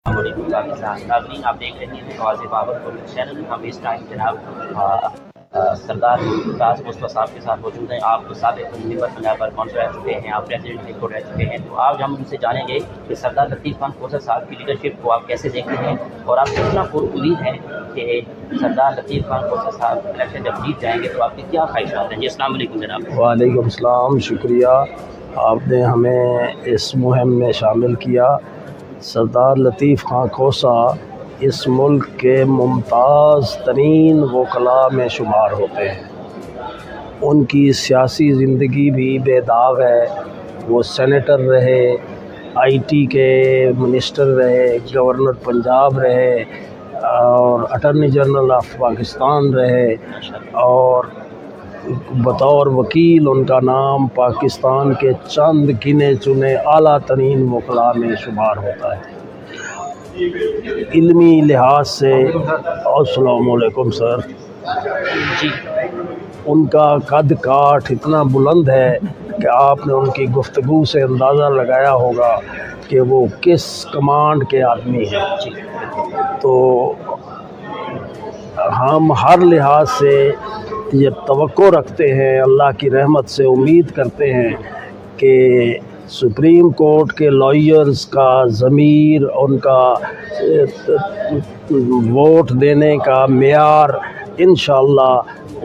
السلام علیکم ناظرین، آپ دیکھ رہے ہیں آواز بابر کو چینل۔ ہم اس ٹائم جناب سردار ممتاز مصطفیٰ صاحب کے ساتھ موجود ہیں۔ آپ سابق ممبر بنا کر کونسل رہ چکے ہیں، آپ پریزیڈنٹ کو رہ چکے ہیں، تو آج ہم ان سے جانیں گے کہ سردار لطیف خان کوسہ صاحب کی لیڈرشپ کو آپ کیسے دیکھتے ہیں اور آپ کتنا پر امید ہیں کہ سردار لطیف خان کوسہ صاحب الیکشن جب جیت جائیں گے تو آپ کی کیا خواہشات ہیں؟ جی السلام علیکم جناب۔ وعلیکم السلام، شکریہ آپ نے ہمیں اس مہم میں شامل کیا۔ سردار لطیف خان کوسہ اس ملک کے ممتاز ترین وکلاء میں شمار ہوتے ہیں۔ ان کی سیاسی زندگی بھی بے داغ ہے۔ وہ سینیٹر رہے، آئی ٹی کے منسٹر رہے، گورنر پنجاب رہے اور اٹارنی جنرل آف پاکستان رہے، اور بطور وکیل ان کا نام پاکستان کے چند گنے چنے اعلیٰ ترین وکلاء میں شمار ہوتا ہے۔ علمی لحاظ سے السلام علیکم سر، جی ان کا قد کاٹ اتنا بلند ہے کہ آپ نے ان کی گفتگو سے اندازہ لگایا ہوگا کہ وہ کس کمانڈ کے آدمی ہیں۔ تو ہم ہر لحاظ سے یہ توقع رکھتے ہیں، اللہ کی رحمت سے امید کرتے ہیں کہ سپریم کورٹ کے لائرز کا ضمیر، ان کا ووٹ دینے کا معیار، انشاءاللہ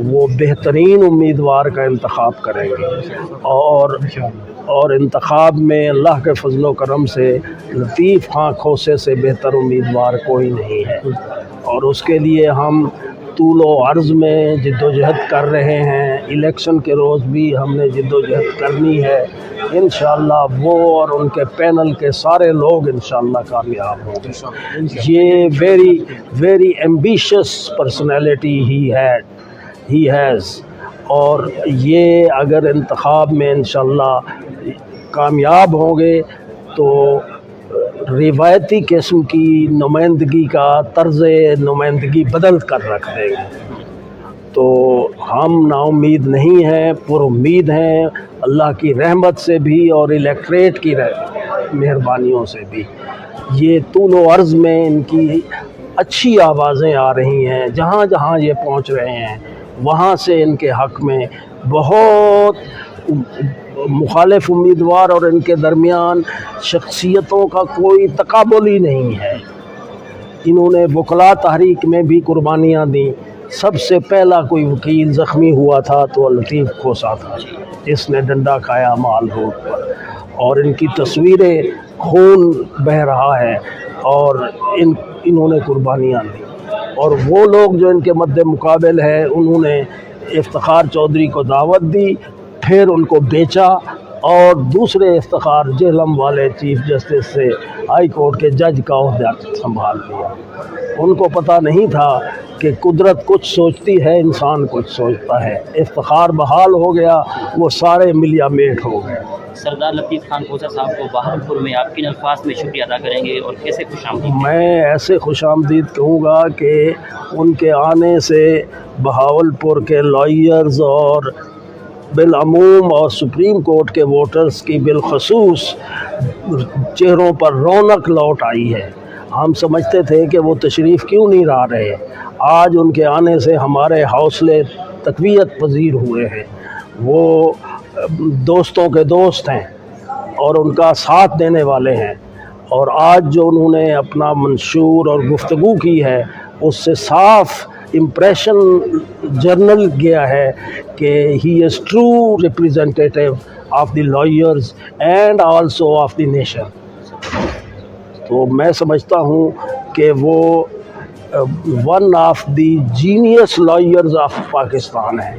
وہ بہترین امیدوار کا انتخاب کریں گے، اور انتخاب میں اللہ کے فضل و کرم سے لطیف خان کوسہ سے بہتر امیدوار کوئی نہیں ہے، اور اس کے لیے ہم طول و عرض میں جد و جہد کر رہے ہیں۔ الیکشن کے روز بھی ہم نے جد و جہد کرنی ہے، انشاءاللہ وہ اور ان کے پینل کے سارے لوگ انشاءاللہ کامیاب ہوں گے۔ یہ very ambitious personality he has, اور یہ اگر انتخاب میں انشاءاللہ کامیاب ہوں گے تو روایتی قسم کی نمائندگی کا طرز نمائندگی بدل کر رکھ دیں گے۔ تو ہم نا امید نہیں ہیں، پر امید ہیں اللہ کی رحمت سے بھی اور الیکٹریٹ کی مہربانیوں سے بھی۔ یہ طول و عرض میں ان کی اچھی آوازیں آ رہی ہیں، جہاں جہاں یہ پہنچ رہے ہیں وہاں سے ان کے حق میں بہت مخالف امیدوار اور ان کے درمیان شخصیتوں کا کوئی تقابل ہی نہیں ہے۔ انہوں نے وکلاء تحریک میں بھی قربانیاں دیں۔ سب سے پہلا کوئی وکیل زخمی ہوا تھا تو لطیف کوسہ تھا، جس نے ڈنڈا کھایا مال روڈ پر، اور ان کی تصویریں خون بہہ رہا ہے، اور انہوں نے قربانیاں دیں۔ اور وہ لوگ جو ان کے مد مقابل ہیں، انہوں نے افتخار چودھری کو دعوت دی، پھر ان کو بیچا اور دوسرے افتخار جہلم والے چیف جسٹس سے ہائی کورٹ کے جج کا عہدہ سنبھال لیا۔ ان کو پتہ نہیں تھا کہ قدرت کچھ سوچتی ہے، انسان کچھ سوچتا ہے۔ افتخار بحال ہو گیا، وہ سارے ملیا میٹ ہو گئے۔ سردار لطیف خان کوسہ صاحب کو بہاولپور میں آپ کن الفاظ میں شکریہ ادا کریں گے اور کیسے خوش آمدید؟ میں ایسے خوش آمدید کہوں گا کہ ان کے آنے سے بہاولپور کے لائرز اور بالعموم اور سپریم کورٹ کے ووٹرز کی بالخصوص چہروں پر رونق لوٹ آئی ہے۔ ہم سمجھتے تھے کہ وہ تشریف کیوں نہیں لا رہے، آج ان کے آنے سے ہمارے حوصلے تقویت پذیر ہوئے ہیں۔ وہ دوستوں کے دوست ہیں اور ان کا ساتھ دینے والے ہیں، اور آج جو انہوں نے اپنا منشور اور گفتگو کی ہے اس سے صاف امپریشن جرنل گیا ہے کہ he is true representative of the lawyers and also of the nation. تو میں سمجھتا ہوں کہ وہ one of the genius lawyers of Pakistan ہیں۔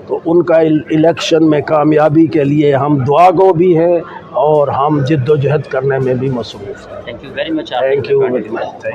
تو ان کا الیکشن میں کامیابی کے لیے ہم دعا گو بھی ہیں اور ہم جد و جہد کرنے میں بھی مصروف ہیں۔ Thank you very much. Thank you very much.